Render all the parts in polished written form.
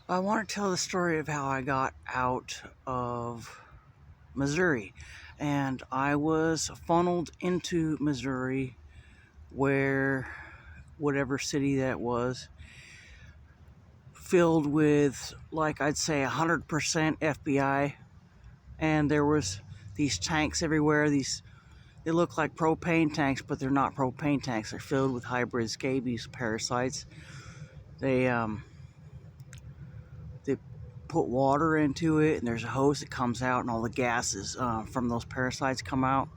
I want to tell the story of how I got out of Missouri. And I was funneled into Missouri, where whatever city that was, filled with, like, I'd say 100% FBI. And there was these tanks everywhere. They look like propane tanks, but they're not propane tanks. They're filled with hybrid scabies parasites. They put water into it, and there's a hose that comes out, and all the gases from those parasites come out.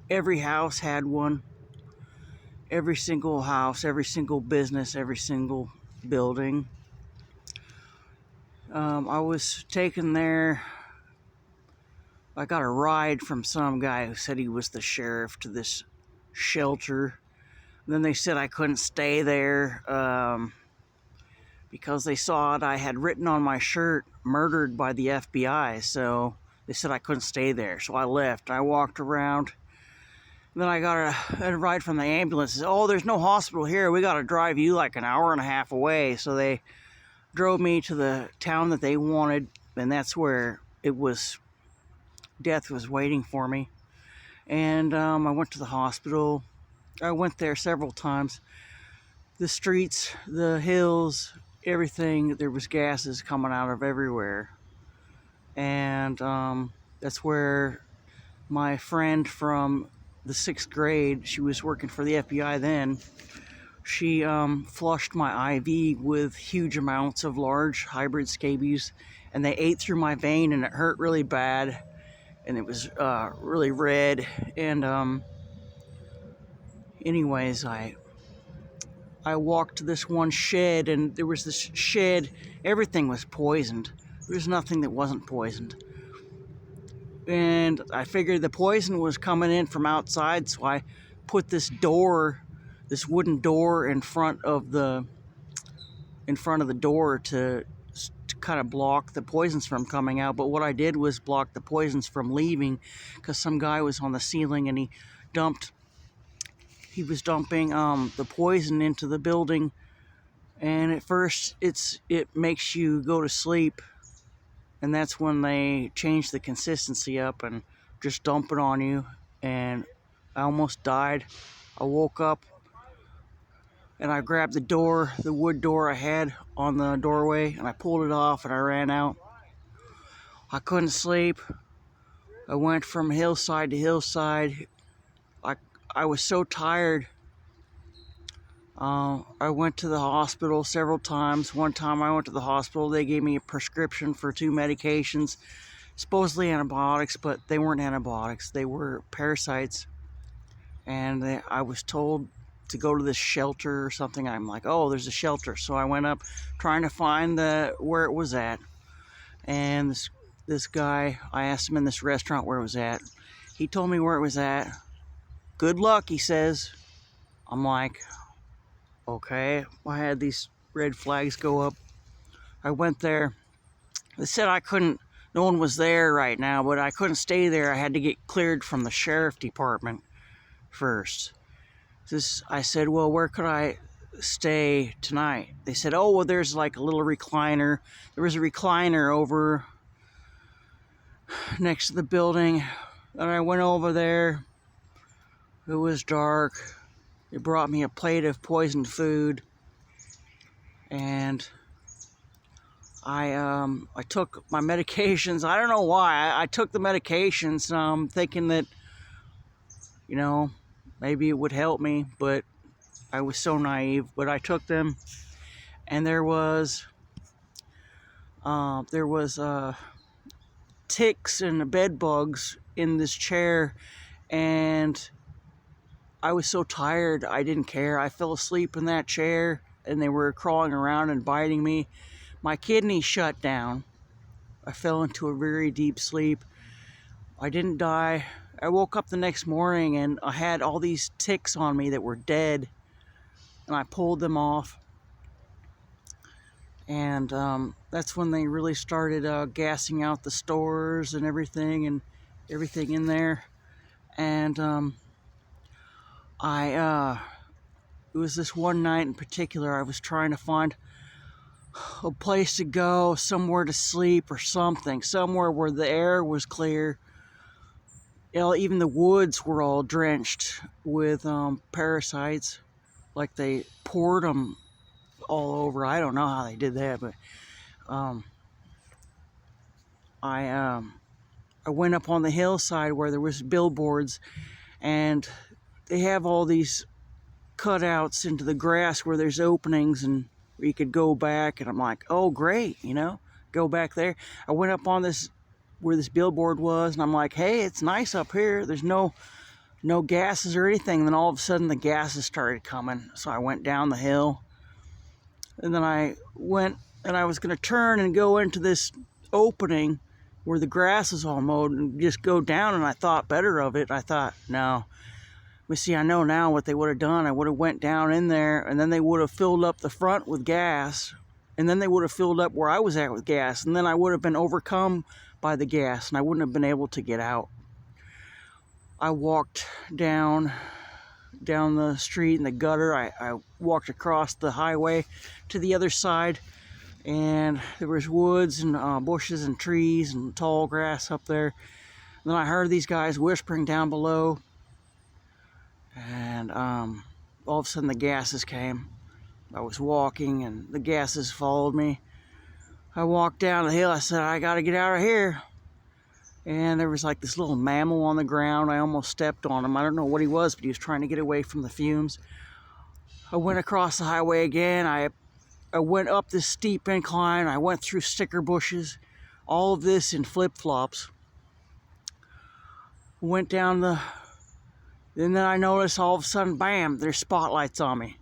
Every house had one. Every single house, every single business, every single building. I was taken there. I got a ride from some guy who said he was the sheriff to this shelter. And then they said I couldn't stay there because they saw it. I had written on my shirt, "Murdered by the FBI," so they said I couldn't stay there. So I left. I walked around. And then I got a ride from the ambulance. Said, "Oh, there's no hospital here. We got to drive you like an hour and a half away." So they drove me to the town that they wanted, and that's where death was waiting for me. And I went to the hospital. I went there several times. The streets, the hills, everything, there was gases coming out of everywhere. And that's where my friend from the 6th grade, she was working for the FBI then, she flushed my IV with huge amounts of large hybrid scabies, and they ate through my vein, and it hurt really bad, and it was really red. And anyways, I walked to this one shed, and there was this shed, everything was poisoned. There was nothing that wasn't poisoned. And I figured the poison was coming in from outside, so I put this wooden door in front of the door to kind of block the poisons from coming out. But what I did was block the poisons from leaving, because some guy was on the ceiling and he was dumping the poison into the building. And at first it makes you go to sleep, and that's when they change the consistency up and just dump it on you. And I almost died. I woke up and I grabbed the wood door I had on the doorway, and I pulled it off and I ran out. I couldn't sleep. I went from hillside to hillside. I was so tired. I went to the hospital several times. One time I went to the hospital, they gave me a prescription for 2 medications, supposedly antibiotics, but they weren't antibiotics. They were parasites. And I was told to go to this shelter or something. I'm like, oh, there's a shelter. So I went up trying to find where it was at. And this guy, I asked him in this restaurant where it was at. He told me where it was at. Good luck, he says. I'm like, okay. I had these red flags go up. I went there. They said no one was there right now, but I couldn't stay there. I had to get cleared from the sheriff department first. I said, well, where could I stay tonight? They said, oh, well, there's like a little recliner. There was a recliner over next to the building. And I went over there. It was dark. They brought me a plate of poisoned food. And I took my medications. I don't know why. I took the medications thinking that, maybe it would help me, but I was so naive. But I took them, and there was ticks and bed bugs in this chair, and I was so tired I didn't care. I fell asleep in that chair, and they were crawling around and biting me. My kidneys shut down. I fell into a very deep sleep. I didn't die. I woke up the next morning, and I had all these ticks on me that were dead, and I pulled them off. And that's when they really started gassing out the stores and everything in there. And it was this one night in particular, I was trying to find a place to go, somewhere to sleep or something, somewhere where the air was clear. You know, even the woods were all drenched with parasites, like they poured them all over. I don't know how they did that, but I went up on the hillside where there was billboards, and they have all these cutouts into the grass where there's openings and where you could go back, and I'm like, oh great, you know, go back there. I went up on this where this billboard was, and I'm like, hey, it's nice up here, there's no gases or anything. And then all of a sudden the gases started coming, so I went down the hill, and then I went and I was going to turn and go into this opening where the grass is all mowed and just go down, and I thought better of it. I thought, no, but see, I know now what they would have done. I would have went down in there, and then they would have filled up the front with gas, and then they would have filled up where I was at with gas, and then I would have been overcome by the gas, and I wouldn't have been able to get out. I walked down the street in the gutter. I walked across the highway to the other side, and there was woods and bushes and trees and tall grass up there. And then I heard these guys whispering down below, and all of a sudden the gases came. I was walking and the gases followed me. I walked down the hill. I said, I gotta get out of here. And there was like this little mammal on the ground. I almost stepped on him. I don't know what he was, but he was trying to get away from the fumes. I went across the highway again. I went up this steep incline. I went through sticker bushes. All of this in flip-flops. Went down and then I noticed all of a sudden, bam, there's spotlights on me.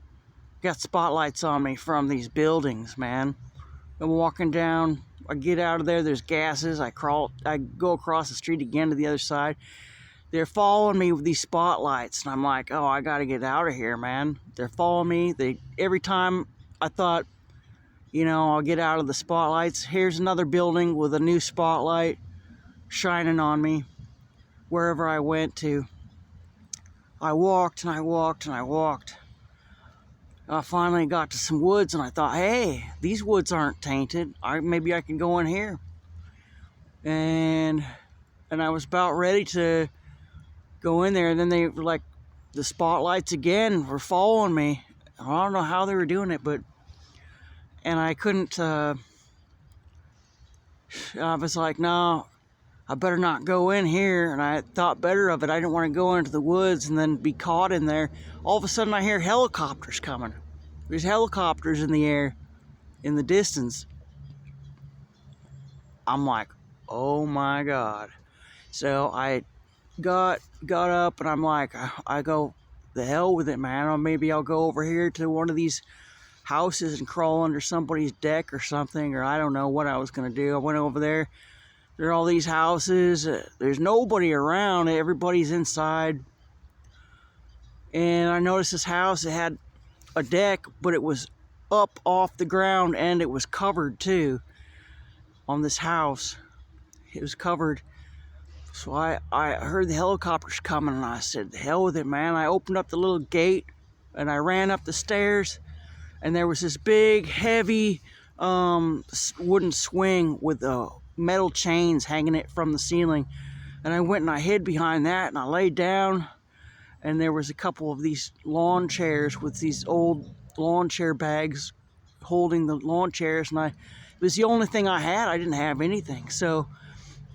Got spotlights on me from these buildings, man. I'm walking down. I get out of there, there's gases. I go across the street again to the other side. They're following me with these spotlights, and I'm like, oh, I gotta get out of here, man. They're following me. Every time I thought, you know, I'll get out of the spotlights, here's another building with a new spotlight shining on me wherever I went to. I walked and I walked and I walked. I finally got to some woods, and I thought, hey, these woods aren't tainted. Maybe I can go in here. And I was about ready to go in there, and then they were like, the spotlights again were following me. I don't know how they were doing it, and I couldn't, I was like, no, I better not go in here. And I thought better of it. I didn't want to go into the woods and then be caught in there. All of a sudden I hear helicopters coming. There's helicopters in the air in the distance. I'm like, oh my God. So I got up, and I'm like, I go, the hell with it, man. Or maybe I'll go over here to one of these houses and crawl under somebody's deck or something, or I don't know what I was going to do. I went over there. There are all these houses. There's nobody around. Everybody's inside. And I noticed this house, it had a deck, but it was up off the ground, and it was covered too on this house. It was covered. So I heard the helicopters coming, and I said, the hell with it, man. I opened up the little gate, and I ran up the stairs, and there was this big, heavy wooden swing with metal chains hanging it from the ceiling. And I went and I hid behind that, and I laid down, and there was a couple of these lawn chairs with these old lawn chair bags holding the lawn chairs, and it was the only thing I had. I didn't have anything. So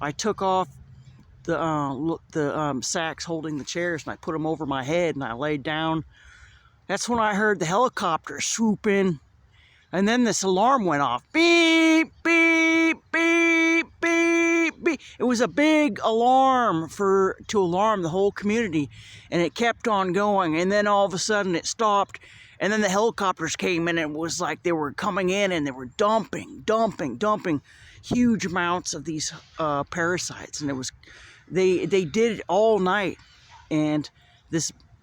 I took off the sacks holding the chairs, and I put them over my head, and I laid down. That's when I heard the helicopter swoop in, and then this alarm went off. Beep, beep, beep, beep, beep. It was a big alarm to alarm the whole community, and it kept on going, and then all of a sudden it stopped, and then the helicopters came in, and it was like they were coming in, and they were dumping huge amounts of these parasites, and they did it all night. And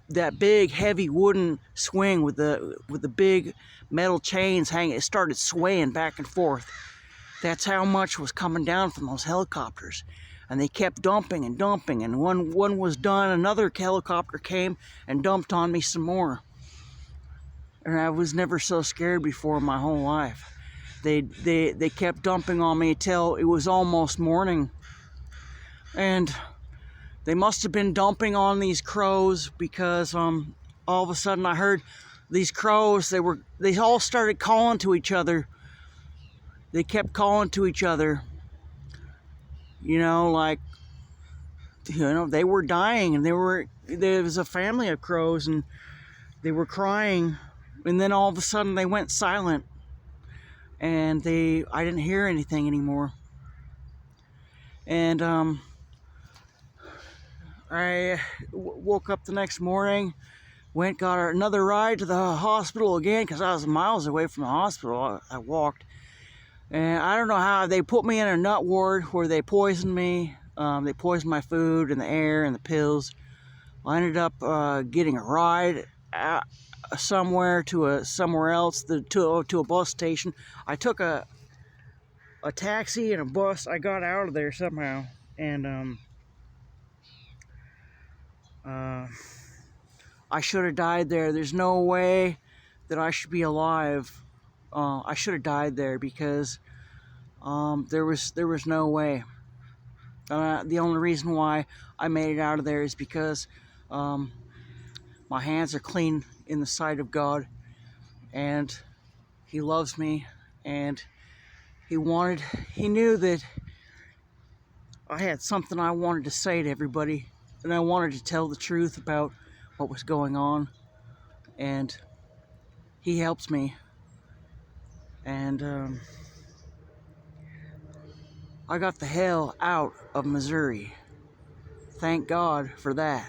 that big heavy wooden swing with the big metal chains hanging, it started swaying back and forth. That's how much was coming down from those helicopters. And they kept dumping and dumping, and when one was done, another helicopter came and dumped on me some more. And I was never so scared before in my whole life. They kept dumping on me till it was almost morning. And they must have been dumping on these crows because all of a sudden I heard these crows, they all started calling to each other. They kept calling to each other. You know, like, you know, they were dying, and there was a family of crows, and they were crying, and then all of a sudden they went silent, and I didn't hear anything anymore. And I woke up the next morning, got another ride to the hospital again, because I was miles away from the hospital. I walked, and I don't know how they put me in a nut ward where they poisoned me. They poisoned my food and the air and the pills. I ended up getting a ride somewhere somewhere else, to a bus station. I took a taxi and a bus. I got out of there somehow, and I should have died there. There's no way that I should be alive. I should have died there because there was no way. The only reason why I made it out of there is because my hands are clean in the sight of God, and He loves me, and He knew that I had something I wanted to say to everybody, and I wanted to tell the truth about what was going on, and He helps me. And I got the hell out of Missouri. Thank God for that.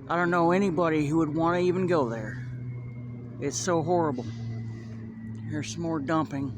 I don't know anybody who would want to even go there. It's so horrible. Here's some more dumping.